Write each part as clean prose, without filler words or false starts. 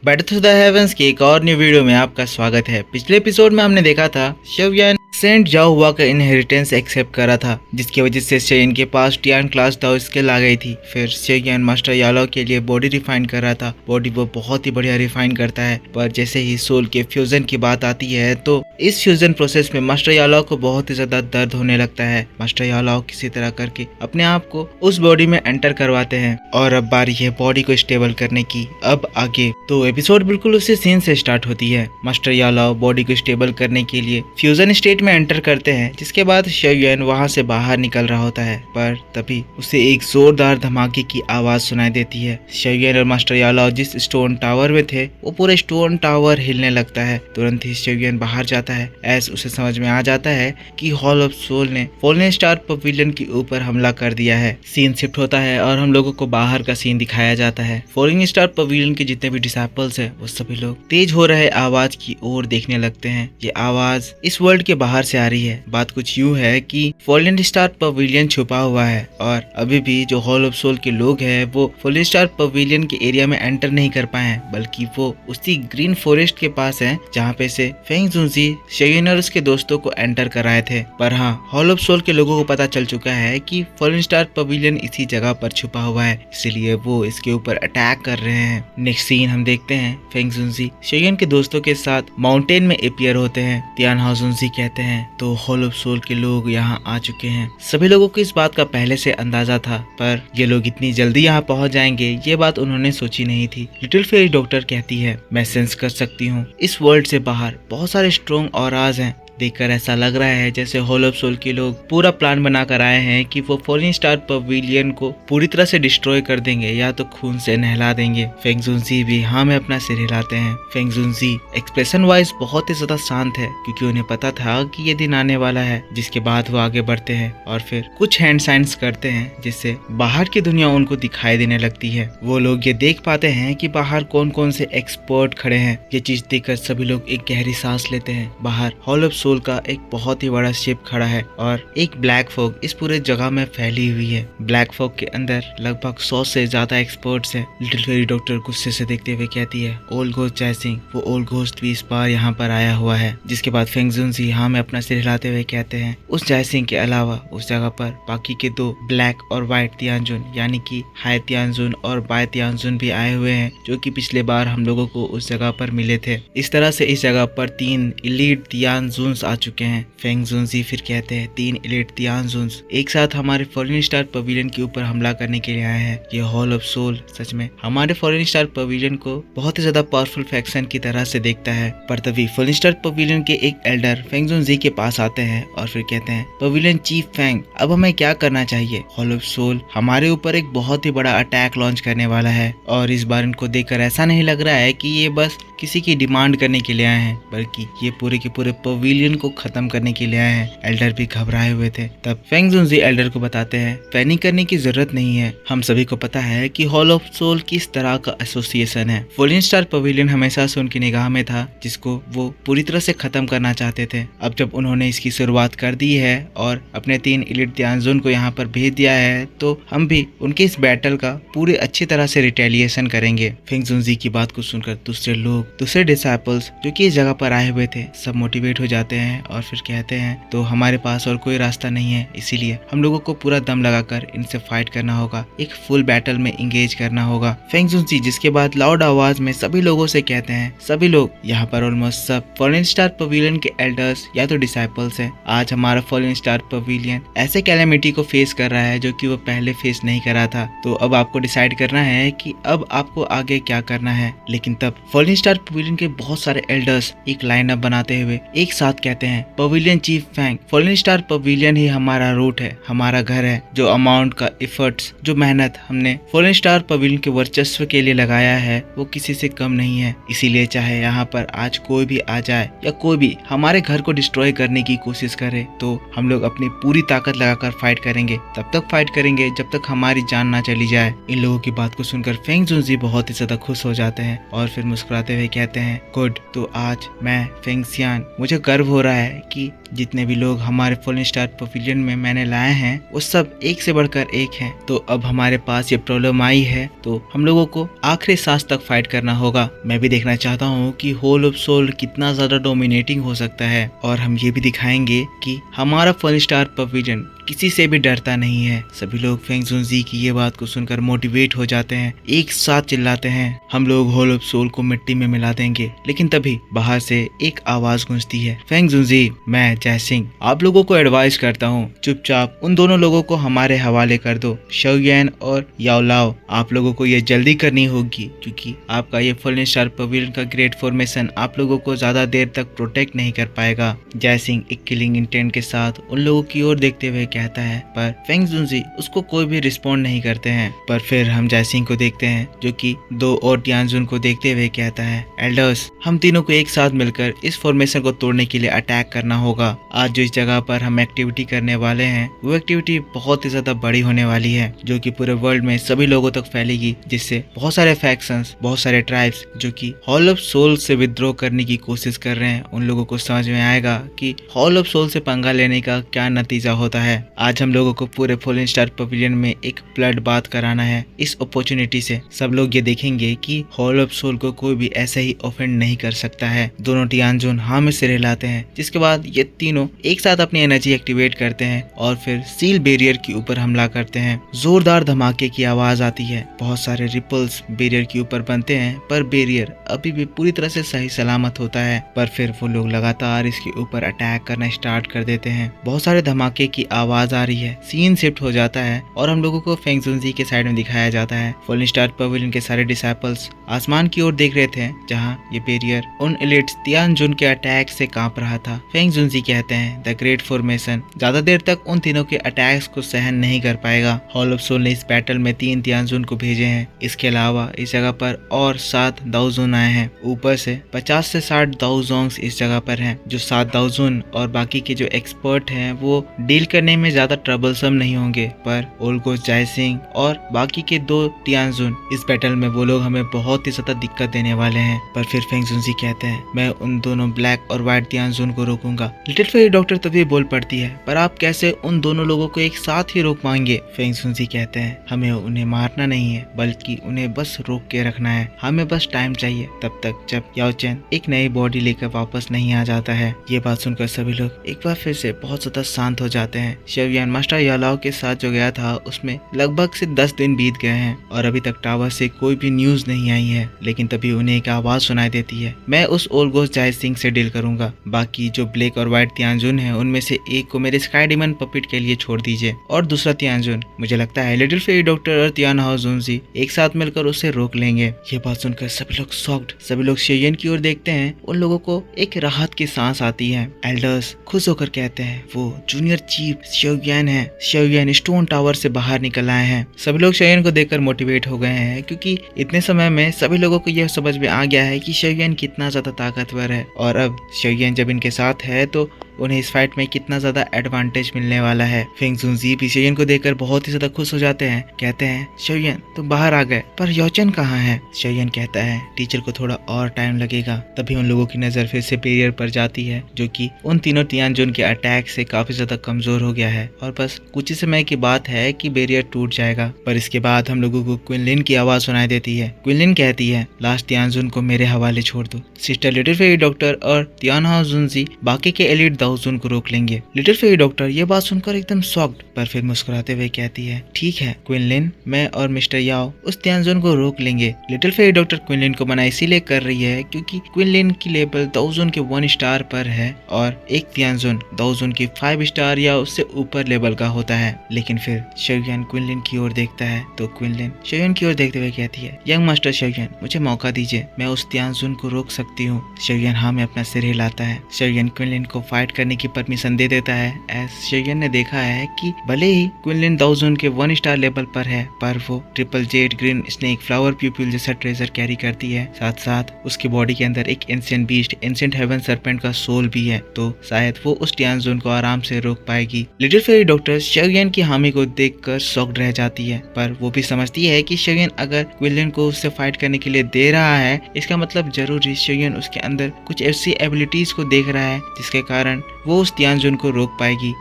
Battle through the heavens की एक और न्यू वीडियो में आपका स्वागत है। पिछले एपिसोड में हमने देखा था शेवियन सेंट जाओ हुआ का इनहेरिटेंस एक्सेप्ट करा था, जिसकी वजह से शेवियन के पास टियान क्लास दाओ स्किल आ गई थी। फिर शेवियन मास्टर यालो के लिए बॉडी रिफाइन कर रहा था। बॉडी वो बहुत ही बढ़िया रिफाइन करता है, पर जैसे ही सोल के फ्यूजन की बात आती है तो इस फ्यूजन प्रोसेस में मास्टर यालो को बहुत ही ज्यादा दर्द होने लगता है। मास्टर यालो किसी तरह करके अपने आप को उस बॉडी में एंटर करवाते हैं और अब बारी है बॉडी को स्टेबल करने की। अब आगे तो एपिसोड बिल्कुल उसी सीन से स्टार्ट होती है। मास्टर यालो बॉडी को स्टेबल करने के लिए फ्यूजन स्टेट में एंटर करते हैं, जिसके बाद शेवियन वहां से बाहर निकल रहा होता है, पर तभी उसे एक जोरदार धमाके की आवाज सुनाई देती है। शेवियन और मास्टर यालो जिस स्टोन टावर में थे वो पूरे स्टोन टावर हिलने लगता है। तुरंत ही शेवियन बाहर जाता है। एस उसे समझ में आ जाता है कि हॉल ऑफ सोल ने फॉलन स्टार पवेलियन के ऊपर हमला कर दिया है। सीन शिफ्ट होता है और हम लोगों को बाहर का सीन दिखाया जाता है। फॉलन स्टार पवेलियन के जितने भी डिसाइपल्स है वो सभी लोग तेज हो रहे आवाज की ओर देखने लगते हैं। ये आवाज इस वर्ल्ड के बाहर से आ रही है। बात कुछ यूं है कि फॉलन स्टार पवेलियन छुपा हुआ है और अभी भी जो हॉल ऑफ सोल के लोग हैं वो फॉलन स्टार पवेलियन के एरिया में एंटर नहीं कर पाए हैं, बल्कि वो उसी ग्रीन फॉरेस्ट के पास हैं जहाँ पे से फेंग जुनजी शेवियन और उसके दोस्तों को एंटर कराए थे। पर हाँ, हॉल ऑफ सोल के लोगों को पता चल चुका है कि फॉलन स्टार पवेलियन इसी जगह पर छुपा हुआ है, इसलिए वो इसके ऊपर अटैक कर रहे हैं। नेक्स्ट सीन हम देखते हैं फेंग जुनजी शेवियन के दोस्तों के साथ माउंटेन में अपीयर होते हैं। तियान हाजुनजी कहते हैं तो हॉल ऑफ सोल के लोग यहाँ आ चुके हैं। सभी लोगों को इस बात का पहले से अंदाजा था, पर ये लोग इतनी जल्दी यहाँ पहुँच जाएंगे ये बात उन्होंने सोची नहीं थी। लिटिल फेरी डॉक्टर कहती है मैं सेंस कर सकती हूँ इस वर्ल्ड से बाहर बहुत सारे स्ट्रॉन्ग ऑराज हैं। देखकर ऐसा लग रहा है जैसे हॉल ऑफ सोल के लोग पूरा प्लान बनाकर आए हैं कि वो फॉलन स्टार पवेलियन को पूरी तरह से डिस्ट्रॉय कर देंगे या तो खून से नहला देंगे। फेंग जुनजी भी हाँ में अपना सिर हिलाते हैं। फेंग जुनजी एक्सप्रेशन वाइज बहुत ही ज्यादा शांत है, क्योंकि उन्हें पता था कि ये दिन आने वाला है। जिसके बाद वो आगे बढ़ते हैं और फिर कुछ हैंड साइंस करते हैं, जिससे बाहर की दुनिया उनको दिखाई देने लगती है। वो लोग ये देख पाते हैं कि बाहर कौन कौन से एक्सपर्ट खड़े हैं। ये चीज देखकर सभी लोग एक गहरी सांस लेते हैं। बाहर हॉल ऑफ सोल का एक बहुत ही बड़ा शिप खड़ा है और एक ब्लैक फॉग इस पूरे जगह में फैली हुई है। ब्लैक फॉग के अंदर लगभग 100 से ज्यादा एक्सपर्ट्स हैं। लिटिल फेरी डॉक्टर गुस्से से देखते हुए कहती है ओल्ड घोस्ट जयसिंह, वो ओल्ड घोस्ट भी इस बार यहाँ पर आया हुआ है। जिसके बाद फेंग जुनजी यहाँ में अपना सिर हिलाते हुए कहते हैं उस जयसिंह के अलावा उस जगह पर बाकी के दो ब्लैक और व्हाइट तियानजुन यानी कि हाई तियानजुन और बाय तियानजुन भी आए हुए हैं, जो कि पिछले बार हम लोगों को उस जगह पर मिले थे। इस तरह से इस जगह पर 3 इलीट तियानजुन्स आ चुके हैं। फेंग जुनजी फिर कहते हैं 3 इलीट तियानजुन्स एक साथ हमारे फॉलन स्टार पवेलियन के ऊपर हमला करने के लिए आए हैं। ये हॉल ऑफ सोल सच में हमारे फॉलन स्टार पवेलियन को बहुत ही ज्यादा पावरफुल फैक्शन की तरह से देखता है। पर तभी फॉलन स्टार पवेलियन के एक एल्डर फेंग जुनजी के पास आते हैं और फिर कहते हैं पवेलियन चीफ फेंग, अब हमें क्या करना चाहिए? हॉल ऑफ सोल हमारे ऊपर एक बहुत ही बड़ा अटैक लॉन्च करने वाला है और इस बार इनको देखकर ऐसा नहीं लग रहा है कि ये बस किसी की डिमांड करने के लिए आए हैं, बल्कि ये पूरे के पूरे पवेलियन को खत्म करने के लिए आए हैं। एल्डर भी घबराए हुए थे। तब फेंग जुनजी एल्डर को बताते हैं पैनिक करने की जरूरत नहीं है, हम सभी को पता है कि हॉल ऑफ सोल किस तरह का एसोसिएशन है। फॉलन स्टार पवेलियन हमेशा से उनकी निगाह में था, जिसको वो पूरी तरह से खत्म करना चाहते थे। अब जब उन्होंने इसकी शुरुआत कर दी है और अपने 3 इलीट तियानजुन को यहाँ पर भेज दिया है, तो हम भी उनके इस बैटल का पूरी अच्छी तरह से रिटेलिएशन करेंगे। फेंग जुनजी की बात को सुनकर दूसरे लोग, दूसरे डिसाइपल्स जो कि इस जगह पर आए हुए थे, सब मोटिवेट हो जाते हैं और फिर कहते हैं तो हमारे पास और कोई रास्ता नहीं है, इसीलिए हम लोगों को पूरा दम लगाकर इनसे फाइट करना होगा, एक फुल बैटल में इंगेज करना होगा। फेंग जुनजी जिसके बाद लाउड आवाज में सभी लोगों से कहते हैं, सभी लोग यहाँ पर ऑलमोस्ट सब फॉलन स्टार पवेलियन के एल्डर्स या तो डिसाइपल्स हैं। आज हमारा फॉलन स्टार पवेलियन ऐसे कैलेमिटी को फेस कर रहा है जो कि वो पहले फेस नहीं करा था। तो अब आपको डिसाइड करना है कि अब आपको आगे क्या करना है। लेकिन तब फॉलन स्टार पवेलियन के बहुत सारे एल्डर्स एक लाइनअप बनाते हुए एक साथ कहते हैं pavilion chief Feng, fallen star pavilion ही हमारा रूट है, हमारा घर है। जो अमाउंट का एफर्ट्स, जो मेहनत हमने फॉलन स्टार पवेलियन के वर्चस्व के लिए लगाया है वो किसी से कम नहीं है। इसीलिए चाहे यहाँ पर आज कोई भी आ जाए या कोई भी हमारे घर को डिस्ट्रॉय करने की कोशिश करे, तो हम लोग अपनी पूरी ताकत लगाकर फाइट करेंगे। तब तक फाइट करेंगे जब तक हमारी जान ना चली जाए। इन लोगों की बात को सुनकर फेंग जुनजी बहुत ही ज्यादा खुश हो जाते हैं और फिर मुस्कुराते हुए हुए कहते हैं गुड। तो आज मैं फेंगसियान, मुझे गर्व हो रहा है कि जितने भी लोग हमारे फॉलन स्टार पवेलियन में मैंने लाए हैं वो सब एक से बढ़कर एक हैं। तो अब हमारे पास ये प्रॉब्लम आई है तो हम लोगों को आखिरी सांस तक फाइट करना होगा। मैं भी देखना चाहता हूँ कि होल ऑफ सोल कितना ज्यादा डोमिनेटिंग हो सकता है, और हम ये भी दिखाएंगे कि हमारा फॉलन स्टार पवेलियन किसी से भी डरता नहीं है। सभी लोग फेंग जुनजी की ये बात को सुनकर मोटिवेट हो जाते हैं, एक साथ चिल्लाते हैं हम लोग होल ऑफ सोल को मिट्टी में मिला देंगे। लेकिन तभी बाहर से एक आवाज गूंजती है, फेंग जुनजी, मैं जयसिंह आप लोगों को एडवाइस करता हूँ चुपचाप उन दोनों लोगों को हमारे हवाले कर दो, शोयन और याओलाओ। आप लोगों को ये जल्दी करनी होगी क्योंकि आपका ये फॉलन स्टार पवेलियन का ग्रेट फॉर्मेशन आप लोगों को ज्यादा देर तक प्रोटेक्ट नहीं कर पाएगा। जयसिंह एक किलिंग इंटेंट के साथ उन लोगों की ओर देखते हुए कहता है, पर फेंग जुनजी उसको कोई भी रिस्पॉन्ड नहीं करते हैं। पर फिर हम जयसिंह को देखते हैं जो कि दो और टियानजुन को देखते हुए कहता है, एल्डर्स हम तीनों को एक साथ मिलकर इस फॉर्मेशन को तोड़ने के लिए अटैक करना होगा। आज जो इस जगह पर हम एक्टिविटी करने वाले हैं वो एक्टिविटी बहुत ही ज्यादा बड़ी होने वाली है जो कि पूरे वर्ल्ड में सभी लोगों तक फैलेगी, जिससे बहुत सारे फैक्शंस, बहुत सारे ट्राइब्स जो कि हॉल ऑफ सोल से विद्रोह करने की कोशिश कर रहे हैं उन लोगों को समझ में आएगा कि हॉल ऑफ सोल से पंगा लेने का क्या नतीजा होता है। आज हम लोगों को पूरे फॉलन स्टार पवेलियन में एक ब्लड बाथ कराना है। इस अपॉर्चुनिटी से सब लोग ये देखेंगे कि हॉल ऑफ सोल को कोई भी ऐसे ही ऑफेंड नहीं कर सकता है। दोनों टियानजुन हाँ में सिर हिलाते हैं, जिसके बाद ये तीनों एक साथ अपनी एनर्जी एक्टिवेट करते हैं और फिर सील बैरियर के ऊपर हमला करते हैं। जोरदार धमाके की आवाज आती है, बहुत सारे रिपल्स बैरियर के ऊपर बनते हैं, पर बैरियर अभी भी पूरी तरह से सही सलामत होता है। पर फिर वो लोग लगातार इसके ऊपर अटैक करना स्टार्ट कर देते हैं। बहुत सारे धमाके की आवाज आ रही है, सीन शिफ्ट हो जाता है और हम लोगों को फेंग जुनजी के साइड में दिखाया जाता है। फॉलन स्टार पवेलियन के सारे डिसाइपल्स आसमान की ओर देख रहे थे जहां ये बैरियर उन एलिट तियानजुन के अटैक से कांप रहा था। फेंग जुनजी कहते हैं द ग्रेट फॉर्मेशन ज्यादा देर तक उन तीनों के अटैक्स को सहन नहीं कर पाएगा। हॉल ऑफ सोल ने इस बैटल में 3 तियानजुन को भेजे हैं। इसके अलावा इस जगह पर और 7 दाओजुन आए हैं। ऊपर से 50 से 60 दाओजोंग्स इस जगह पर हैं। जो 7 दाओजुन और बाकी के जो एक्सपर्ट हैं वो डील करने में ज्यादा ट्रबलसम नहीं होंगे, पर ओल्गोस जयसिंह और बाकी के 2 टियानजुन इस बैटल में वो लोग हमें बहुत ही ज्यादा दिक्कत देने वाले हैं। पर फिर फेंग जुनजी कहते हैं मैं उन दोनों ब्लैक और व्हाइट टियानजुन को रोकूंगा। लिटिल फेरी डॉक्टर तभी बोल पड़ती है, पर आप कैसे उन दोनों लोगों को एक साथ ही रोक पाएंगे? फेंग जुनजी कहते हैं हमें उन्हें मारना नहीं है बल्कि उन्हें बस रोक के रखना है। हमें बस टाइम चाहिए तब तक जब याओ चेन एक नई बॉडी लेकर वापस नहीं आ जाता है। ये बात सुनकर सभी लोग एक बार फिर से बहुत ज्यादा शांत हो जाते हैं। शोयन मास्टर याओलाओ के साथ जो गया था उसमें लगभग से 10 दिन बीत गए हैं और अभी तक टावर से कोई भी न्यूज नहीं आई है। लेकिन तभी उन्हें एक आवाज सुनाई देती है, मैं उस ओल्गोस जयसिंह से डील करूंगा। बाकी जो ब्लैक और व्हाइट तियानजुन है उनमें से एक को मेरे स्काई डिमन पपिट के लिए छोड़ दीजिए और दूसरा तियानजुन मुझे लगता है लिटिल फेरी डॉक्टर और तियान हाओ जुनजी एक साथ मिलकर उसे रोक लेंगे। ये बात सुनकर सभी लोग शॉक्ड, सभी लोग शोयन की ओर देखते हैं। उन लोगों को एक राहत की सांस आती है। एल्डर्स खुश होकर कहते हैं वो जूनियर चीफ शोयन है। शोयन स्टोन टावर से बाहर निकल आए हैं। सभी लोग शोयन को देखकर मोटिवेट हो गए हैं क्योंकि इतने समय में सभी लोगों को यह समझ में आ गया है कि शोयन कितना ज्यादा ताकतवर है और अब शोयन जब इनके साथ है तो उन्हें इस फाइट में कितना ज्यादा एडवांटेज मिलने वाला है। फेंग जुनजी भी शोयन को देखकर बहुत ही ज्यादा खुश हो जाते हैं, कहते हैं शोयन तुम बाहर आ गए, पर याओचेन कहाँ है? शोयन कहता है टीचर को थोड़ा और टाइम लगेगा। तभी उन लोगों की नजर फिर से बैरियर पर जाती है जो कि उन तीनों तियानजुन के अटैक से काफी ज्यादा कमजोर हो गया है और बस कुछ ही समय की बात है कि बैरियर टूट जाएगा। पर इसके बाद हम लोगों को क्विनलिन की आवाज सुनाई देती है। क्विनलिन कहती है लास्ट तियानजुन को मेरे हवाले छोड़ दो। सिस्टर लिटिल फेरी डॉक्टर और तियान हाओ जुनजी बाकी के एलिट दाओजुन को रोक लेंगे। लिटिल फेरी डॉक्टर ये बात सुनकर एकदम शॉक्ड, पर फिर मुस्कुराते हुए कहती है ठीक है क्विनलिन, मैं और मिस्टर याओ उस तियानजुन को रोक लेंगे। लिटिल फेरी डॉक्टर क्विनलिन को मना इसीलिए कर रही है क्योंकि क्विनलिन की लेवल दाओजुन के 1 स्टार पर है और एक तियानजुन दाओजुन की 5 स्टार या उससे ऊपर लेवल का होता है। लेकिन फिर शोयन क्विनलिन की ओर देखता है तो क्विनलिन शोयन की ओर देखते हुए कहती है यंग मास्टर शोयन मुझे मौका दीजिए, मैं उस तियानजुन को रोक सकती हूँ। शोयन हाँ में अपना सिर हिलाता है। शोयन क्विनलिन को फाइट करने की परमिशन दे देता है। एस शेयन ने देखा है कि भले ही क्विनलिन दाओजुन के 1 स्टार लेवल पर है, पर वो triple Z green snake flower प्यूपिल जैसा ट्रेजर कैरी करती है। साथ साथ उसकी बॉडी के अंदर एक ancient beast, ancient heaven serpent का सोल भी है, तो शायद वो उस टियानजुन को आराम से रोक पाएगी। लिटिल फेरी डॉक्टर शेयन की हामी को देखकर शॉक्ड रह जाती है, पर वो भी समझती है कि शेयन अगर क्विनलिन को उससे फाइट करने के लिए दे रहा है, इसका मतलब जरूर ही शेयन उसके अंदर कुछ ऐसी एबिलिटीज को देख रहा है जिसके कारण वो उस तियानजुन को रोक पाएगी।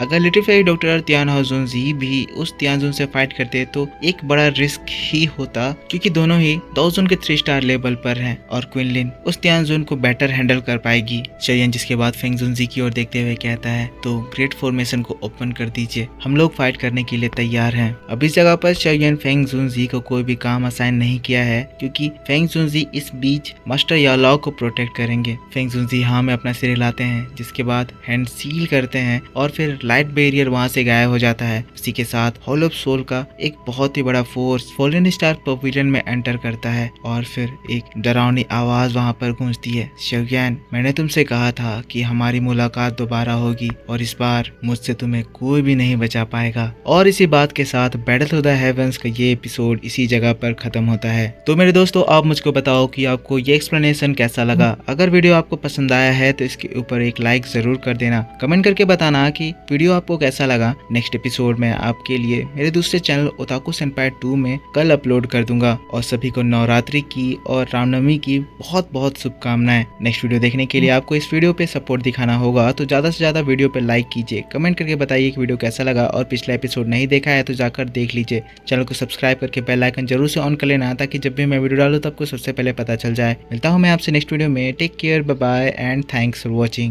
अगर लिटिल फेरी डॉक्टर और तियान हाओजुनजी भी उस तियानजुन से फाइट करते तो एक बड़ा रिस्क ही होता, क्योंकि दोनों ही दाओजुन के 3 स्टार लेवल पर हैं और क्विनलिन उस तियानजुन को बेटर हैंडल कर पाएगी। शेयन जिसके बाद फेंगजुनजी की ओर देखते हुए कहता है, तो ग्रेट फॉर्मेशन को ओपन कर दीजिए, हम लोग फाइट करने के लिए तैयार हैं। अब इस जगह पर शेयन फेंगजुनजी को कोई भी काम असाइन नहीं किया है, क्योंकि फेंगजुनजी इस बीच मास्टर यालाओ को प्रोटेक्ट करेंगे। फेंगजुनजी हाँ में अपना सिर हिलाते हैं, जिसके बाद हैंड सील करते हैं और फिर लाइट बैरियर वहां से गायब हो जाता है। उसी के साथ हॉल ऑफ सोल का एक बहुत ही बड़ा फोर्स फॉलन स्टार पवेलियन में एंटर करता है और फिर एक डरावनी आवाज वहां पर गूंजती है, शेयन मैंने तुमसे कहा था कि हमारी मुलाकात दोबारा होगी और इस बार मुझसे तुम्हें कोई भी नहीं बचा पाएगा। और इसी बात के साथ बैटल ऑफ द हेवंस का ये एपिसोड इसी जगह पर खत्म होता है। तो मेरे दोस्तों, आप मुझको बताओ कि आपको ये एक्सप्लेनेशन कैसा लगा। अगर वीडियो आपको पसंद आया है तो इसके ऊपर एक लाइक जरूर कर देना। कमेंट करके बताना कि वीडियो आपको कैसा लगा। नेक्स्ट एपिसोड में आपके लिए मेरे दूसरे चैनल ओताकू सेंपाई 2 में कल अपलोड कर दूंगा। और सभी को नवरात्रि की और रामनवमी की बहुत बहुत शुभकामनाएं। नेक्स्ट वीडियो देखने के लिए आपको इस वीडियो पे सपोर्ट दिखाना होगा, तो ज्यादा से ज्यादा वीडियो पे लाइक कीजिए, कमेंट करके बताइए कि वीडियो कैसा लगा, और पिछला एपिसोड नहीं देखा है तो जाकर देख लीजिए। चैनल को सब्सक्राइब करके बेल आइकन जरूर से ऑन कर लेना, ताकि जब भी मैं वीडियो डालूं तो आपको सबसे पहले पता चल जाए। मिलता हूं मैं आपसे नेक्स्ट वीडियो में। Take care, bye bye and thanks for watching.